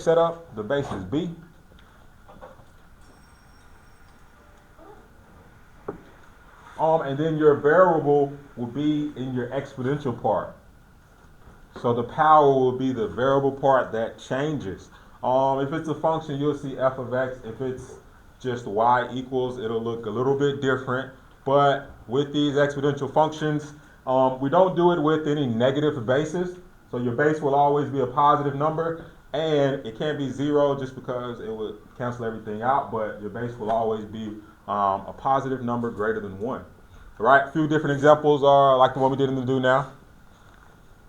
setup, the base is b. And then your variable will be in your exponential part. So the power will be the variable part that changes. If it's a function, you'll see f of x. If it's just y equals, it'll look a little bit different. But with these exponential functions, we don't do it with any negative bases. So your base will always be a positive number, and it can't be 0 just because it would cancel everything out, but your base will always be a positive number greater than 1. All right, a few different examples are like the one we did in the do now.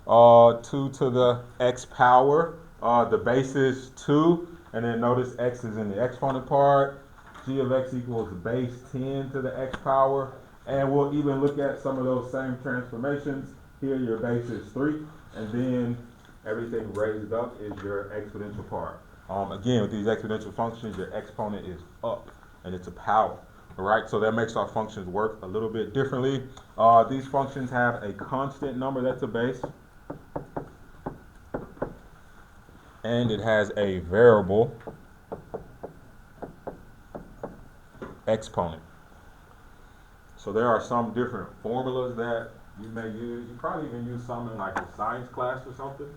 2 to the x power. The base is 2, and then notice x is in the exponent part. G of x equals base 10 to the x power. And we'll even look at some of those same transformations. Here your base is 3, and then everything raised up is your exponential part. Again, with these exponential functions, your exponent is up, and it's a power. All right, so that makes our functions work a little bit differently. These functions have a constant number that's a base, and it has a variable exponent. So there are some different formulas that you may use. You probably even use some in like a science class or something.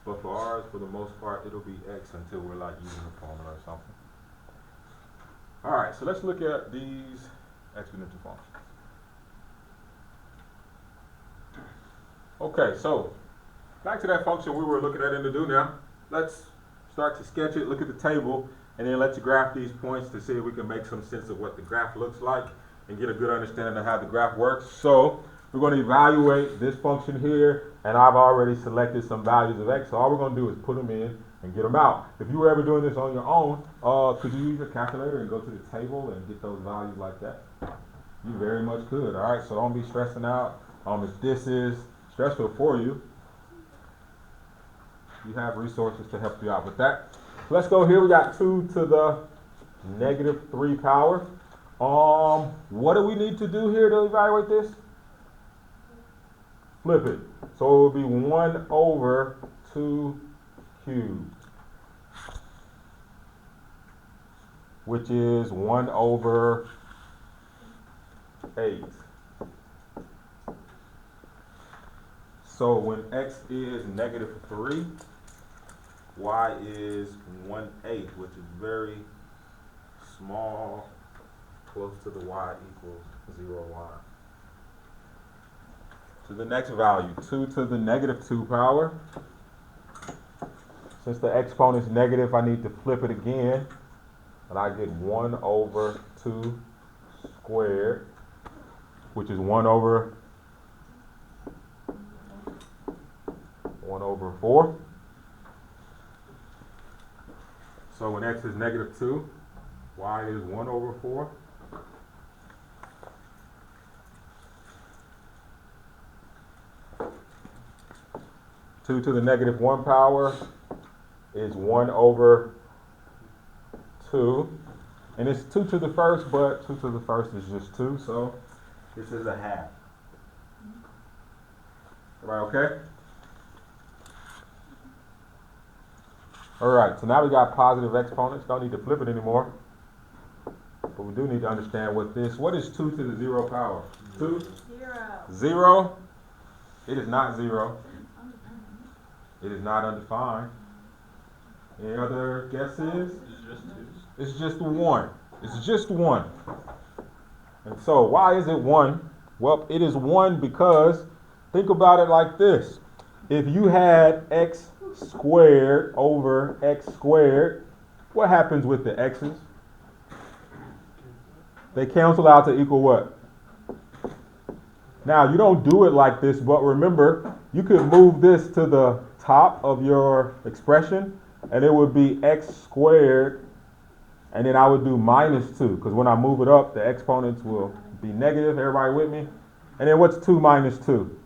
But for ours, for the most part, it'll be x until we're like using a formula or something. All right, so let's look at these exponential functions. Okay, so back to that function we were looking at in the do now. Let's start to sketch it, look at the table, and then let's graph these points to see if we can make some sense of what the graph looks like and get a good understanding of how the graph works. So we're going to evaluate this function here, and I've already selected some values of x, so all we're going to do is put them in and get them out. If you were ever doing this on your own, could you use your calculator and go to the table and get those values like that? You very much could, all right? So don't be stressing out. If this is stressful for you, you have resources to help you out with that. So let's go here. We got 2 to the negative 3 power. What do we need to do here to evaluate this? Flip it. So it will be 1 over 2 cubed, which is 1 over 8. So when x is negative 3, y is 1/8, which is very small, close to the y equals 0 line. To the next value, 2 to the negative 2 power. Since the exponent is negative, I need to flip it again, and I get 1 over 2 squared, which is 1 over 4. So when x is negative 2, y is 1 over 4. Two to the negative 1 power is 1 over 2. And it's 2 to the first, but 2 to the first is just 2, so this is a half. Everybody okay? All right, so now we got positive exponents. Don't need to flip it anymore. But we do need to understand what is 2 to the 0 power? 2? 0. It is not 0. It is not undefined. Any other guesses? It's just 1. It's just 1. And so why is it 1? Well, it is 1 because, think about it like this. If you had x squared over x squared, what happens with the x's? They cancel out to equal what? Now, you don't do it like this, but remember, you could move this to the top of your expression, and it would be x squared, and then I would do minus 2, because when I move it up, the exponents will be negative. Everybody with me? And then what's 2 minus 2?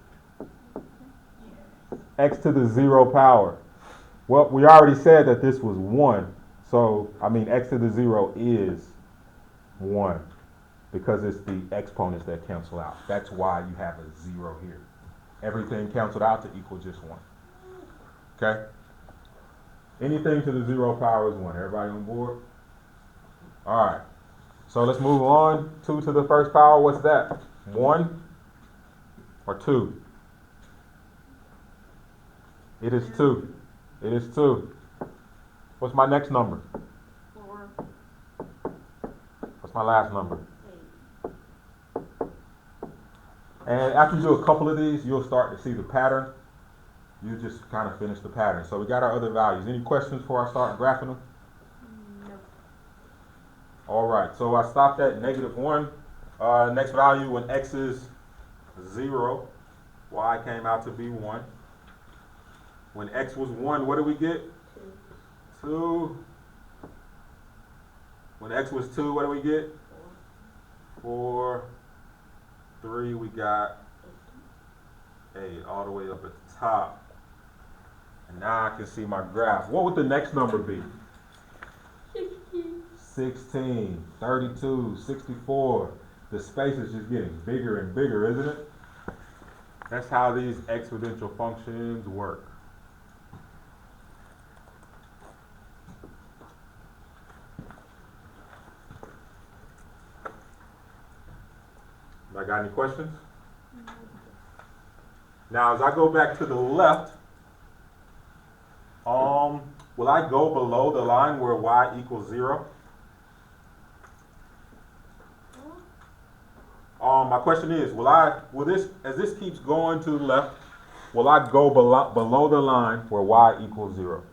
X to the 0 power. Well, we already said that this was 1. So, x to the 0 is 1. Because it's the exponents that cancel out. That's why you have a 0 here. Everything canceled out to equal just 1. Okay? Anything to the 0 power is 1. Everybody on board? All right. So let's move on. 2 to the first power, what's that? 1 or 2? It is 2. It is 2. What's my next number? 4. What's my last number? 8. And after you do a couple of these, you'll start to see the pattern. You just kind of finish the pattern. So we got our other values. Any questions before I start graphing them? No. All right, so I stopped at -1. Next value, when x is 0, y came out to be 1. When x was 1, what did we get? 2. 2. When x was 2, what did we get? 4. 3, we got 8, all the way up at the top. And now I can see my graph. What would the next number be? 16, 32, 64. The space is just getting bigger and bigger, isn't it? That's how these exponential functions work. I got any questions? Now, as I go back to the left, will I go below the line where y equals 0? My question is, will this, as this keeps going to the left, will I go below the line where y equals 0?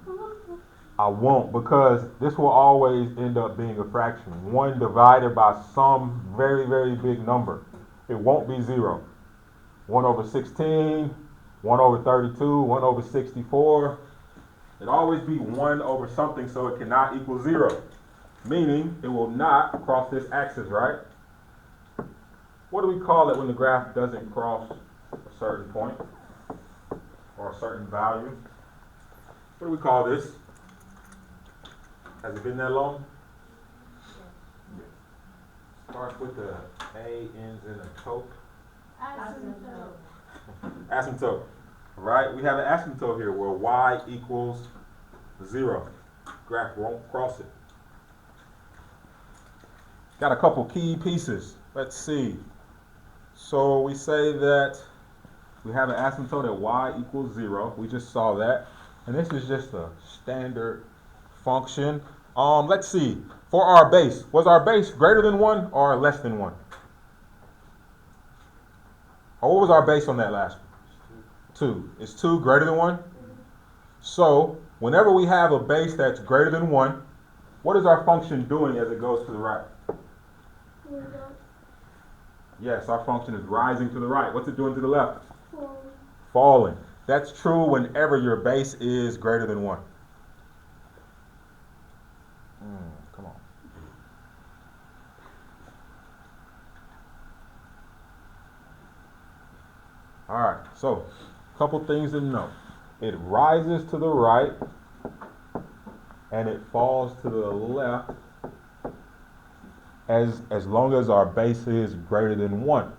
No. I won't, because this will always end up being a fraction. 1 divided by some very, very big number. It won't be 0. 1 over 16, 1 over 32, 1 over 64. It'll always be 1 over something, so it cannot equal 0. Meaning, it will not cross this axis, right? What do we call it when the graph doesn't cross a certain point or a certain value? What do we call this? Has it been that long? Yes. Starts with the A, ends in a toke. Asymptote. Asymptote. Right? We have an asymptote here where y equals 0. Graph won't cross it. Got a couple key pieces. Let's see. So we say that we have an asymptote at y equals 0. We just saw that. And this is just a standard function. Let's see. For our base, was our base greater than 1 or less than 1? Or what was our base on that last one? 2. Is 2 greater than 1? So whenever we have a base that's greater than 1, what is our function doing as it goes to the right? Yes, our function is rising to the right. What's it doing to the left? Falling. That's true whenever your base is greater than 1. Come on. All right, so a couple things to note. It rises to the right and it falls to the left as long as our base is greater than 1.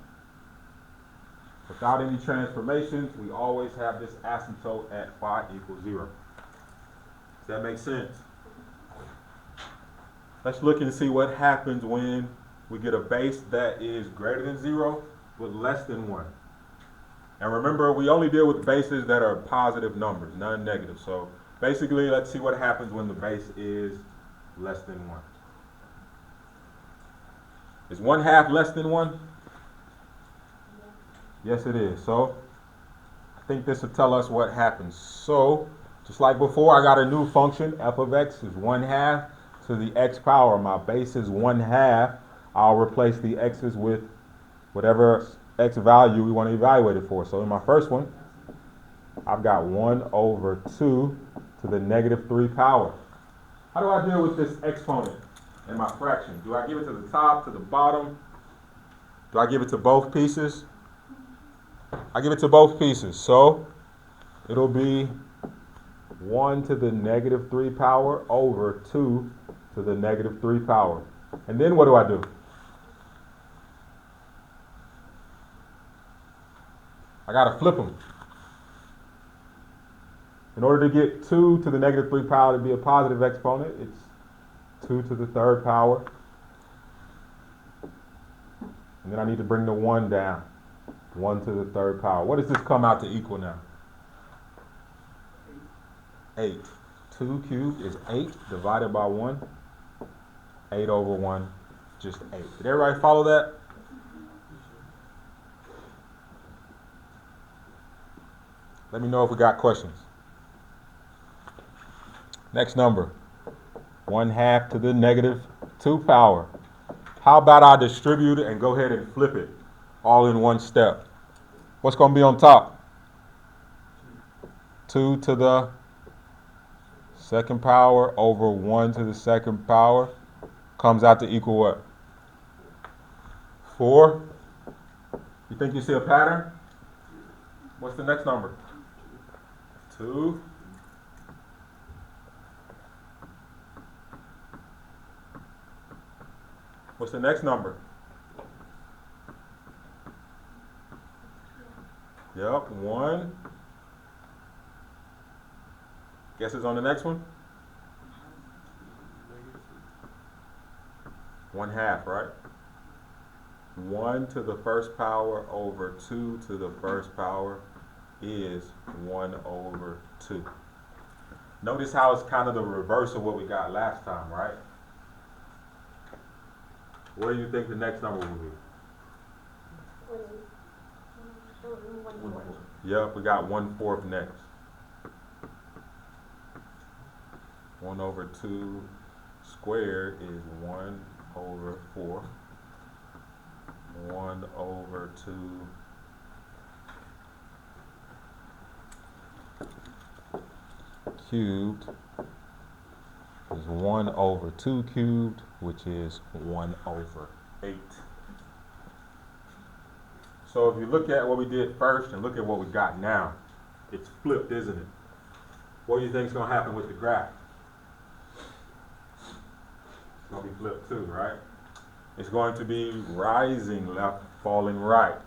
Without any transformations, we always have this asymptote at y equals 0. Does that make sense? Let's look and see what happens when we get a base that is greater than 0 but less than 1. And remember, we only deal with bases that are positive numbers, none negative. So basically, let's see what happens when the base is less than 1. Is 1/2 less than 1? Yes, it is. So I think this will tell us what happens. So just like before, I got a new function. F of x is 1/2 to the x power. My base is 1/2. I'll replace the x's with whatever x value we want to evaluate it for. So in my first one, I've got 1 over 2 to the -3 power. How do I deal with this exponent in my fraction? Do I give it to the top, to the bottom? Do I give it to both pieces? I give it to both pieces. So it'll be 1 to the -3 power over 2 to the -3 power. And then what do I do? I got to flip them. In order to get 2 to the negative 3 power to be a positive exponent, it's 2 to the third power. And then I need to bring the 1 down. 1 to the third power. What does this come out to equal now? 8. 2 cubed is 8 divided by 1. 8 over 1, just 8. Did everybody follow that? Let me know if we got questions. Next number. 1/2 to the negative 2 power. How about I distribute it and go ahead and flip it all in one step? What's going to be on top? 2 to the second power over 1 to the second power comes out to equal what? 4. You think you see a pattern? What's the next number? 2. What's the next number? Yep, 1. Guesses on the next one? 1/2, right? 1 to the first power over 2 to the first power is 1 over 2. Notice how it's kind of the reverse of what we got last time, right? What do you think the next number will be? Yep, we got 1/4 next. 1 over 2 squared is 1 over 4. 1 over 2 cubed is 1 over 2 cubed, which is 1 over 8. So if you look at what we did first and look at what we got now, it's flipped, isn't it? What do you think is going to happen with the graph? It's going to be flipped too, right? It's going to be rising left, falling right.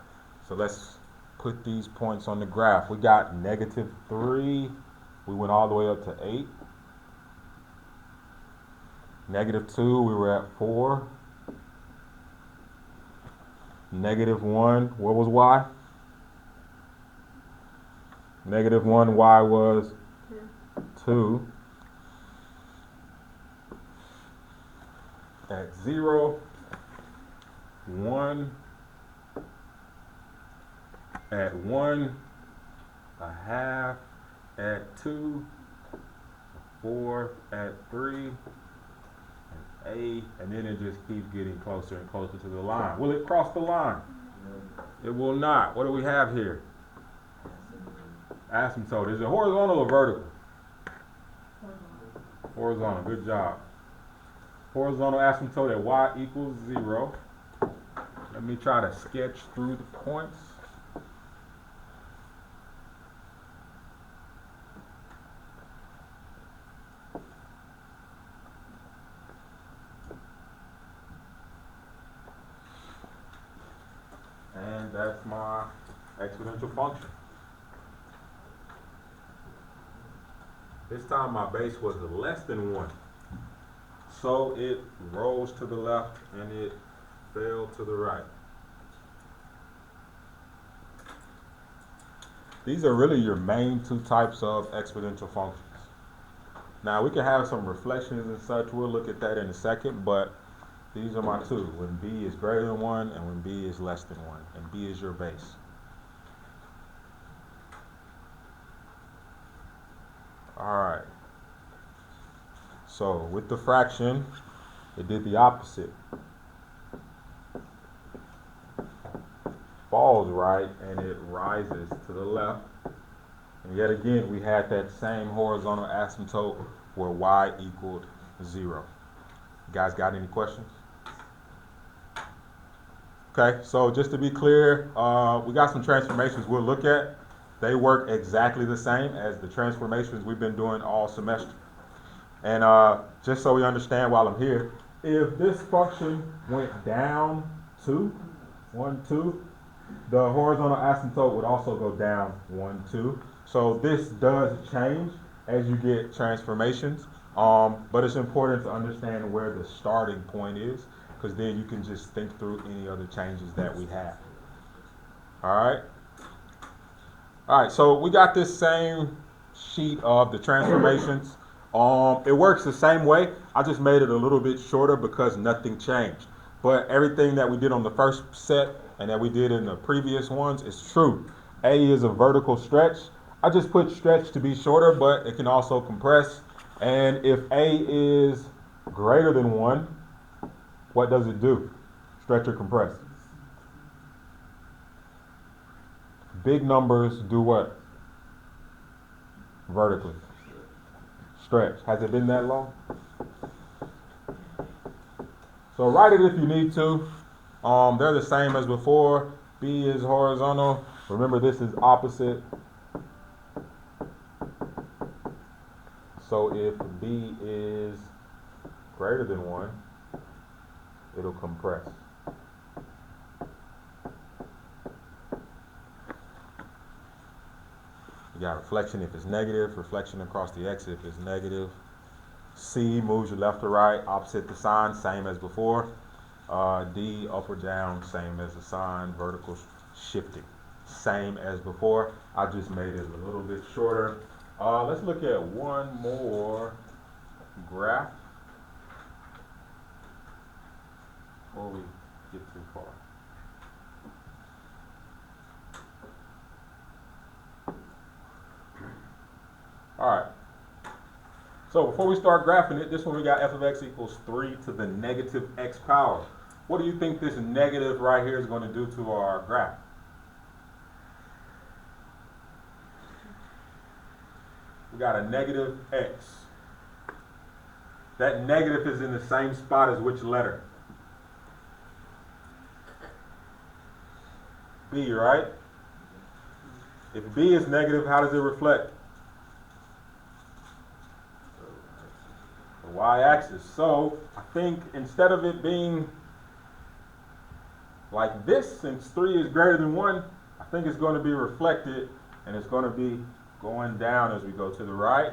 So let's put these points on the graph. We got -3. We went all the way up to 8. -2, we were at 4. -1, what was y? -1, y was 2. At 0, 1. At 1, 1/2. At 2, 4. At 3, 8, and then it just keeps getting closer and closer to the line. Will it cross the line? It will not. What do we have here? Asymptote. Is it horizontal or vertical? Horizontal. Good job. Horizontal asymptote at y equals 0. Let me try to sketch through the points. And that's my exponential function. This time my base was less than 1. So it rose to the left and it fell to the right. These are really your main 2 types of exponential functions. Now we can have some reflections and such. We'll look at that in a second, but these are my 2, when b is greater than 1 and when b is less than 1, and b is your base. Alright, so with the fraction, it did the opposite. Falls right and it rises to the left. And yet again, we had that same horizontal asymptote where y equaled 0. You guys got any questions? Okay, so just to be clear, we got some transformations we'll look at. They work exactly the same as the transformations we've been doing all semester. And just so we understand while I'm here, if this function went down 2, 1, 2, the horizontal asymptote would also go down 1, 2. So this does change. as you get transformations. But it's important to understand where the starting point is, because then you can just think through any other changes that we have. All right. All right. So we got this same sheet of the transformations. It works the same way. I just made it a little bit shorter because nothing changed. But everything that we did on the first set and that we did in the previous ones is true. A is a vertical stretch. I just put stretch to be shorter, but it can also compress. And if A is greater than 1, what does it do? Stretch or compress? Big numbers do what? Vertically. Stretch. Has it been that long? So write it if you need to. They're the same as before. B is horizontal. Remember, this is opposite. So if B is greater than 1, it'll compress. You got reflection if it's negative, reflection across the x if it's negative. C moves you left or right, opposite the sign, same as before. D, up or down, same as the sign, vertical shifting, same as before. I just made it a little bit shorter. Let's look at one more graph before we get too far. All right. So before we start graphing it, this one we got f of x equals 3 to the negative x power. What do you think this negative right here is going to do to our graph? We got a negative x. That negative is in the same spot as which letter? B, right? If B is negative, how does it reflect? The y-axis. So I think instead of it being like this, since 3 is greater than 1, I think it's going to be reflected, and it's going to be going down as we go to the right.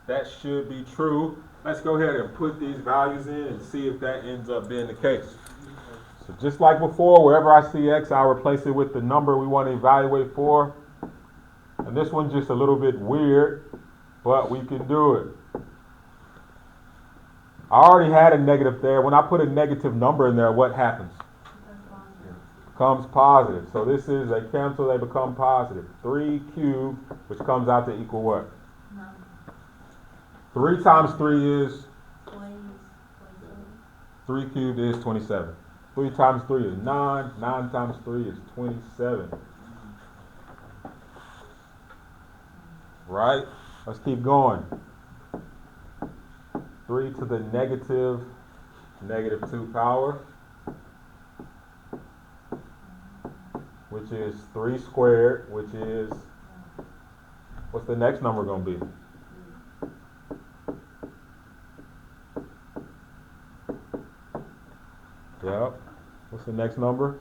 That should be true. Let's go ahead and put these values in and see if that ends up being the case. So just like before, wherever I see x, I'll replace it with the number we want to evaluate for. And this one's just a little bit weird, but we can do it. I already had a negative there. When I put a negative number in there, what happens? Becomes positive. So this is, they cancel, they become positive. 3 cubed, which comes out to equal what? 3 times 3 is? 3 cubed is 27. 3 times 3 is 9. 9 times 3 is 27. Right? Let's keep going. 3 to the negative 2 power, which is 3 squared, which is, what's the next number going to be? Yep. What's the next number?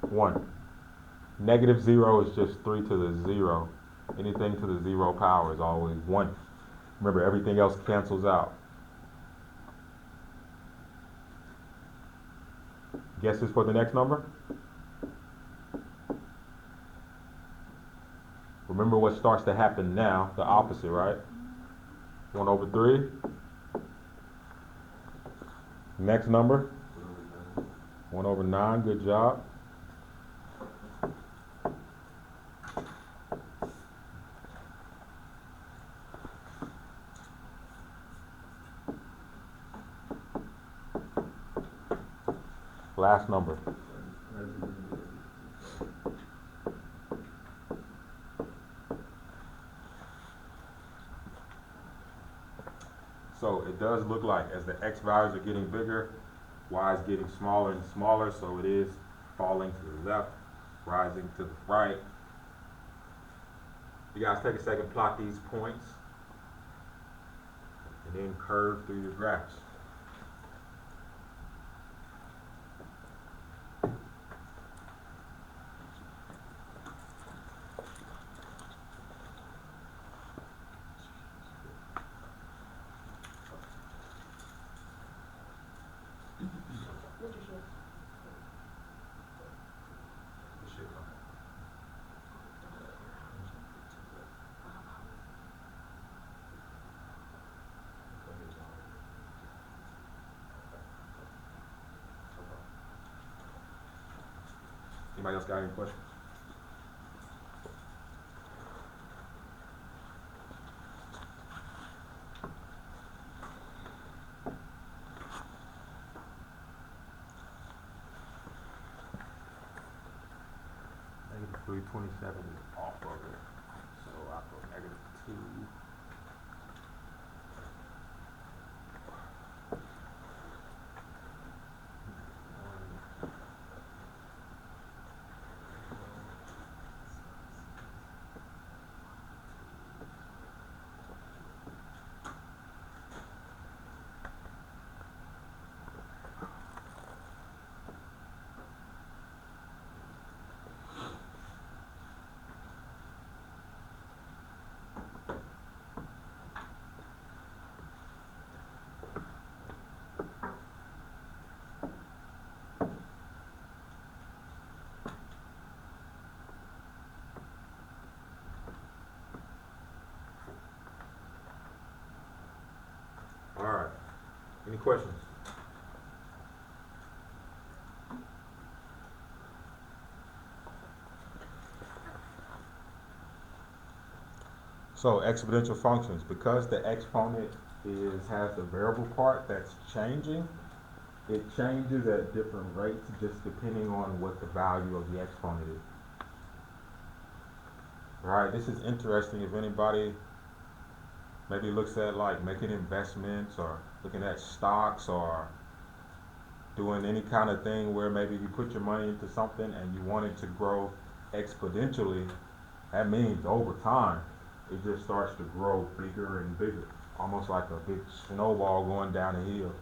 1. Negative 0 is just 3 to the 0. Anything to the 0 power is always 1. Remember, everything else cancels out. Guesses for the next number? Remember what starts to happen now, the opposite, right? 1 over 3. Next number? 1 over 9, good job. Last number. So it does look like as the x values are getting bigger, y is getting smaller and smaller, so it is falling to the left, rising to the right. You guys take a second, plot these points, and then curve through your graphs. Anybody else got any questions? Negative 327 is off of it. So I put negative 2. All right. Any questions? So exponential functions, because the exponent has the variable part that's changing, it changes at different rates just depending on what the value of the exponent is. All right, this is interesting if anybody maybe looks at like making investments or looking at stocks or doing any kind of thing where maybe you put your money into something and you want it to grow exponentially. That means over time it just starts to grow bigger and bigger, almost like a big snowball going down a hill.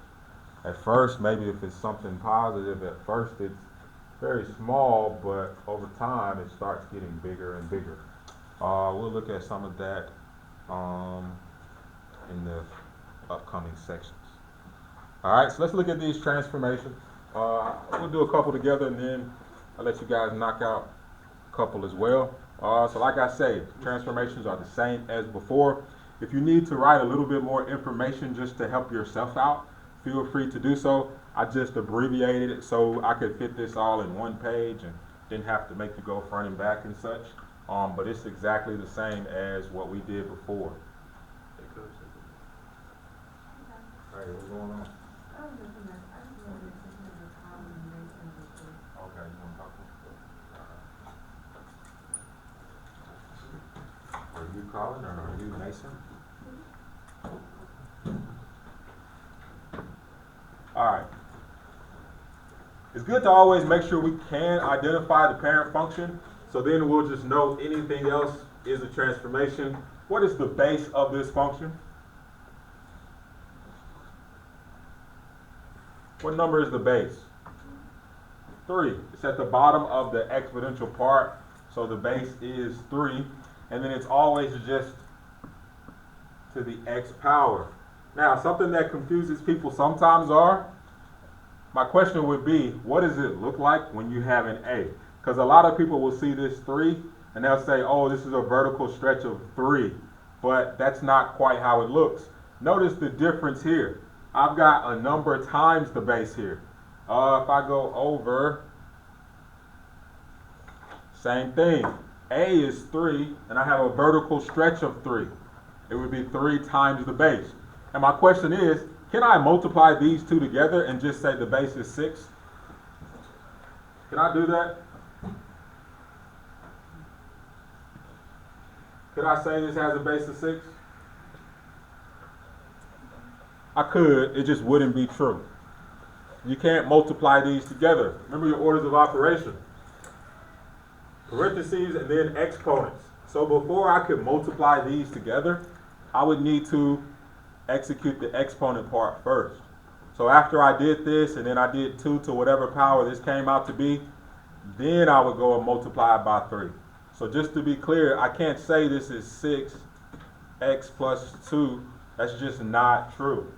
At first, maybe if it's something positive, at first it's very small, but over time it starts getting bigger and bigger. We'll look at some of that in the upcoming sections. All right, so let's look at these transformations. We'll do a couple together, and then I'll let you guys knock out a couple as well. So like I say, transformations are the same as before. If you need to write a little bit more information just to help yourself out, feel free to do so. I just abbreviated it so I could fit this all in one page and didn't have to make you go front and back and such. But it's exactly the same as what we did before. All right, what's going on? Okay, you want to talk to me? Are you calling or are you Mason? All right. It's good to always make sure we can identify the parent function, so then we'll just know anything else is a transformation. What is the base of this function? What number is the base? 3. It's at the bottom of the exponential part, so the base is 3, and then it's always just to the x power. Now, something that confuses people sometimes my question would be, what does it look like when you have an a? Because a lot of people will see this 3, and they'll say, oh, this is a vertical stretch of 3, but that's not quite how it looks. Notice the difference here. I've got a number times the base here. If I go over, same thing. A is 3, and I have a vertical stretch of 3. It would be 3 times the base. And my question is, can I multiply these two together and just say the base is 6? Can I do that? Could I say this has a base of 6? I could, it just wouldn't be true. You can't multiply these together. Remember your orders of operation. Parentheses and then exponents. So before I could multiply these together, I would need to execute the exponent part first. So after I did this, and then I did 2 to whatever power this came out to be, then I would go and multiply it by 3. So just to be clear, I can't say this is 6x plus 2. That's just not true.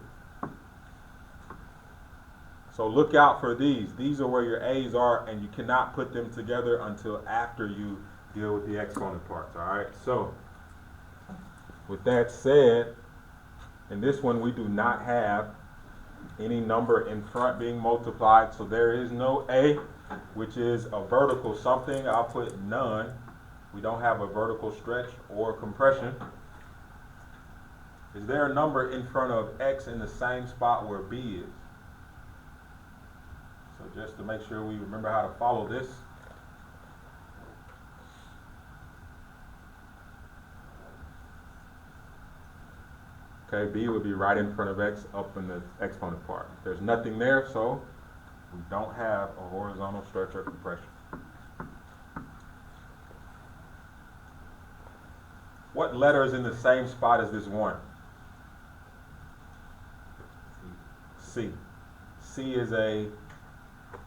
So look out for these. These are where your A's are, and you cannot put them together until after you deal with the exponent parts, all right? So with that said, in this one we do not have any number in front being multiplied, so there is no A. which is a vertical something. I'll put none. We don't have a vertical stretch or compression. Is there a number in front of x in the same spot where b is? So just to make sure we remember how to follow this. Okay, b would be right in front of x up in the exponent part. There's nothing there, so we don't have a horizontal stretch or compression. What letter is in the same spot as this one? C. C is a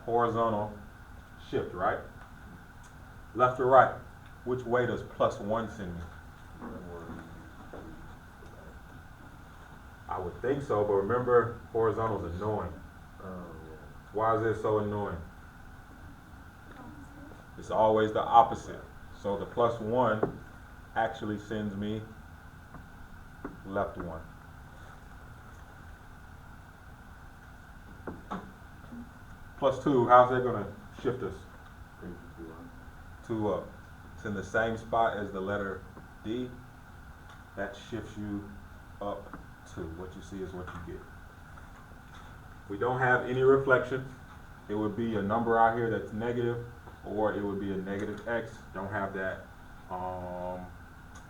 horizontal shift, right? Left or right? Which way does +1 send me? I would think so, but remember, horizontal is annoying. Why is it so annoying? It's always the opposite. So the +1 actually sends me left 1. +2, how's that going to shift us? 2 up. It's in the same spot as the letter D. That shifts you up 2. What you see is what you get. We don't have any reflection. It would be a number out here that's negative, or it would be a negative x. Don't have that.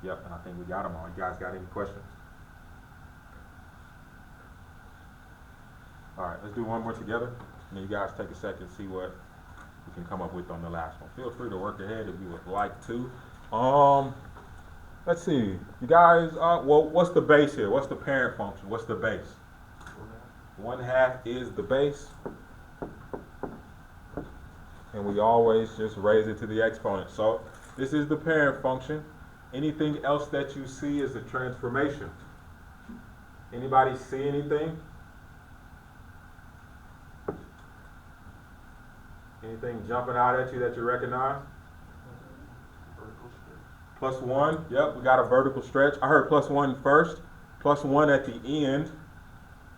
Yep, and I think we got them all. You guys got any questions? All right, let's do one more together, and then you guys take a second to see what we can come up with on the last one. Feel free to work ahead if you would like to. Let's see, you guys. Well, what's the base here? What's the parent function? What's the base? 1/2 is the base, and we always just raise it to the exponent. So this is the parent function. Anything else that you see is a transformation. Anybody see anything? Anything jumping out at you that you recognize? +1, yep, we got a vertical stretch. I heard +1 first. +1 at the end.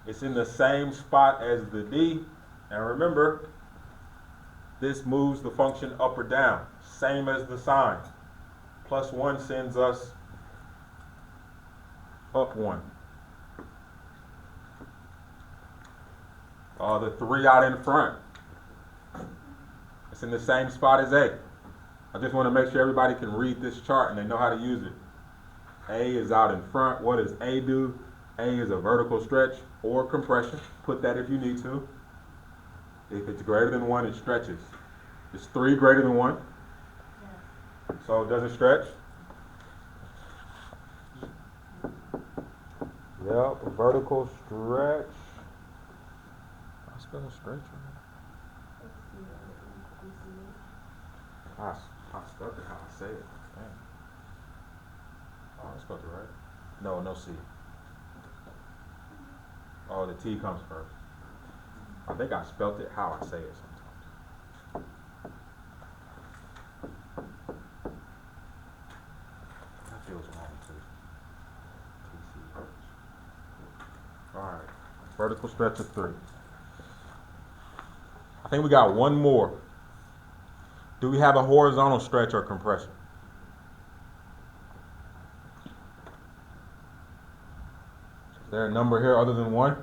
It's in the same spot as the D. And remember, this moves the function up or down, same as the sign. +1 sends us up 1. The 3 out in front. It's in the same spot as A. I just want to make sure everybody can read this chart and they know how to use it. A is out in front. What does A do? A is a vertical stretch or compression. Put that if you need to. If it's greater than 1, it stretches. Is 3 greater than 1? Yes. So it doesn't stretch? Yep, a vertical stretch. I spell stretch right? I spelled it how I say it. Dang. Oh, I spelled it right. No C. Oh, the T comes first. I think I spelled it how I say it sometimes. That feels wrong too. TCH. Alright. Vertical stretch of 3. I think we got one more. Do we have a horizontal stretch or compression? Is there a number here other than 1?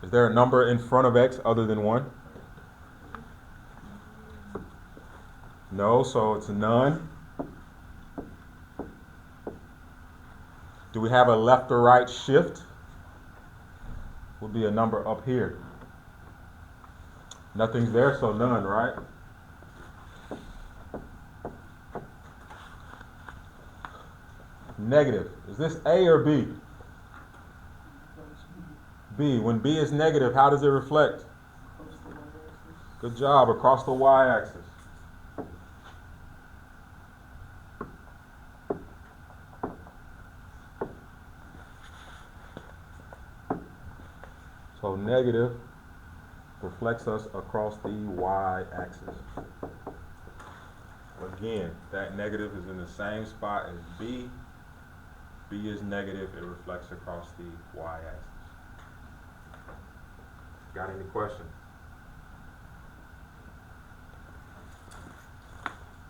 Is there a number in front of x other than 1? No, so it's none. Do we have a left or right shift? Would be a number up here. Nothing's there, so none, right? Negative. Is this A or B? B. When B is negative, how does it reflect? Good job, across the y-axis. So negative reflects us across the y-axis. Again, that negative is in the same spot as B. B is negative, it reflects across the y-axis. Got any questions?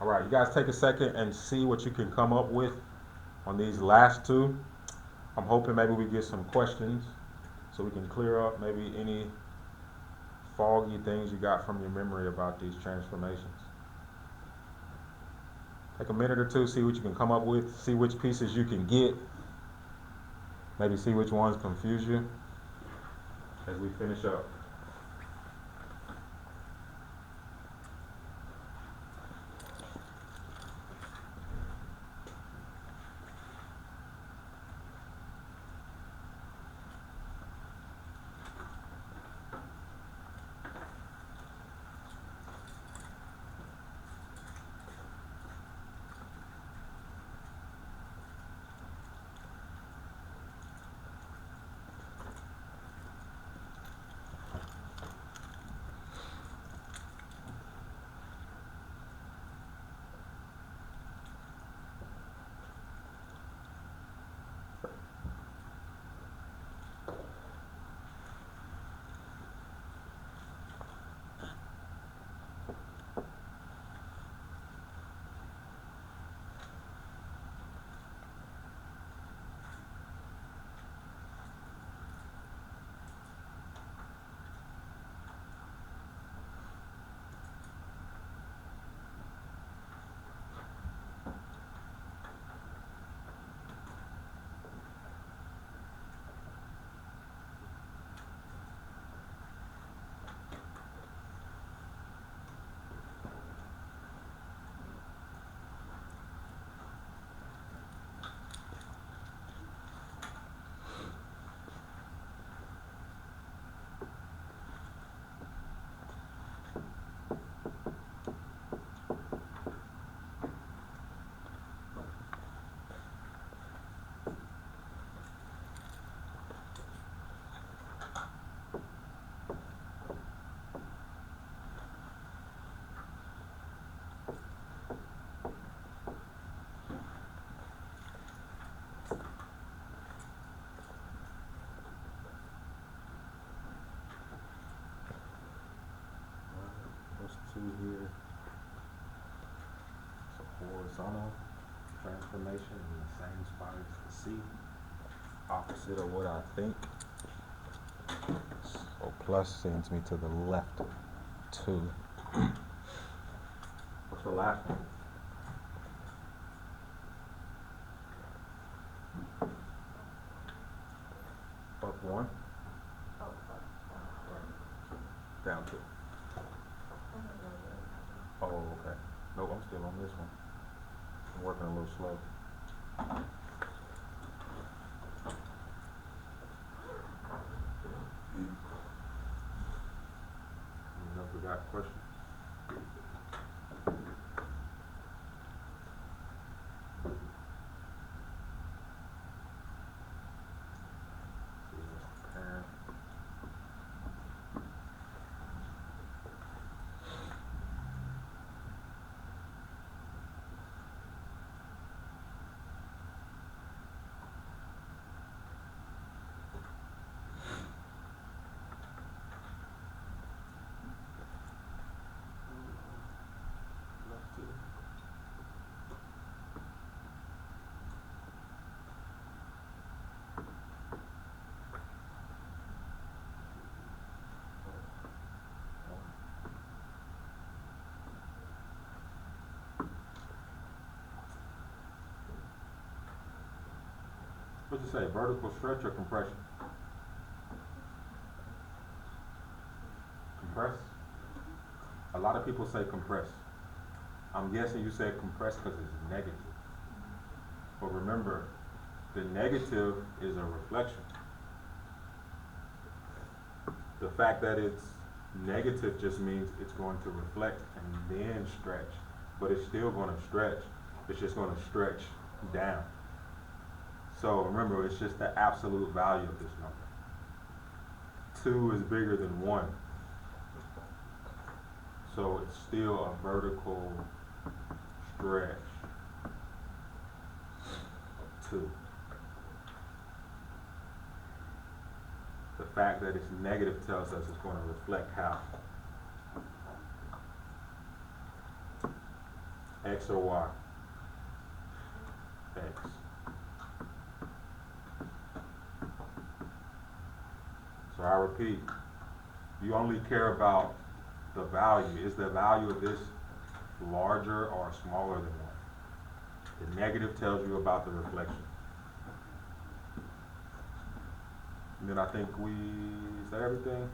All right, you guys take a second and see what you can come up with on these last two. I'm hoping maybe we get some questions so we can clear up maybe any foggy things you got from your memory about these transformations. Take a minute or two, see what you can come up with, see which pieces you can get, maybe see which ones confuse you as we finish up. Those two here, it's a horizontal transformation in the same spot as the C, opposite of what I think. So plus sends me to the left 2. What's the last one? Up 1, Oh, fuck. down 2. Oh, okay. Nope, I'm still on this one. I'm working a little slow. You know if we got a question? What'd you say, vertical stretch or compression? Compress? A lot of people say compress. I'm guessing you said compress because it's negative. But remember, the negative is a reflection. The fact that it's negative just means it's going to reflect and then stretch. But it's still going to stretch. It's just going to stretch down. So remember, it's just the absolute value of this number. 2 is bigger than 1. So it's still a vertical stretch of 2. The fact that it's negative tells us it's going to reflect how? X or Y? X. So I repeat, you only care about the value. Is the value of this larger or smaller than 1? The negative tells you about the reflection. And then I think is that everything?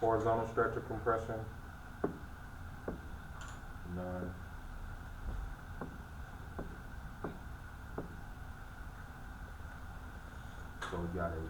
Horizontal stretch of compression? None. So we got a